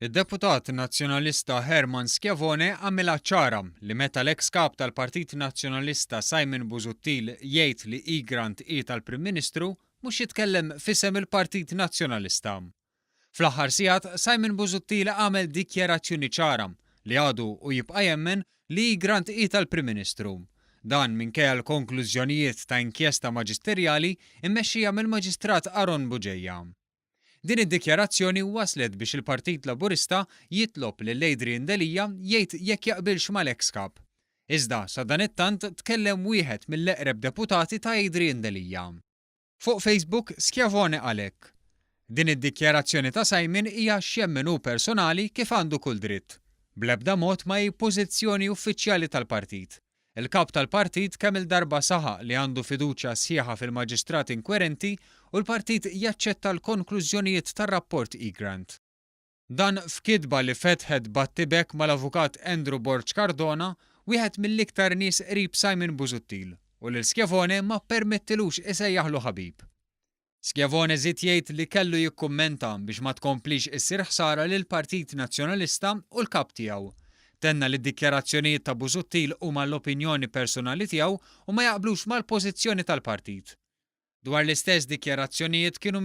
Id-deputat nazzjonalista Herman Schiavone għamilha ċara li meta l-eks kap tal-Partit Nazzjonalista Simon Busuttil jgħid li Grant hi tal-Prim Ministru mhux jitkellem f'isem il-Partit Nazzjonalista. Fl-aħħar sigħat Simon Busuttil għamel dikjarazzjoni ċara li għadu u jibqa' jemmen li Grant hi tal-Prim Ministru. Dan minkejja l-konklużjonijiet ta' inkjesta maġisterjali mmexxija mill-Maġistrat Aron Buġejja. Din id-dikjarazzjoni waslet biex il-Partit Laburista jitlob lil Adrian Delija jgħid jekk jaqbilx mal-eks kap. Iżda sa dan it-tant tkellem wieħed mill-eqreb deputati ta' Adrian Delija. Fuq Facebook Schiavone għalek. Din id-dikjarazzjoni ta' Simon hija x'jemmen hu personali kif għandu kull dritt. Bl-ebda mod ma hi pożizzjoni uffiċjali tal-partit. Il-kap tal-partit kemm il-darba saħaq li għandu fiduċja sħiħa fil-maġistrat inkwerenti u l-partit jaċċetta l-konklużjonijiet tar-rapport Grant. Dan f'kitba li fetħet battibek mal-avukat Andrew Borg Cardona, wieħed mill-iktar nies qrib Simon Busuttil, u lil Schiavone ma permettilux isejjaħlu ħabib. Schiavone żied jgħid li kellu jikkummenta biex ma tkomplix issir ħsara lill-Partit Nazzjonalista u l-kap tiegħu. Tenna li d-dikjarazzjonijiet ta' Busuttil huma l-opinjoni personali tiegħu u ma jaqblux mal-pożizzjoni tal-partit. Dwar l-istess dikjarazzjonijiet kienu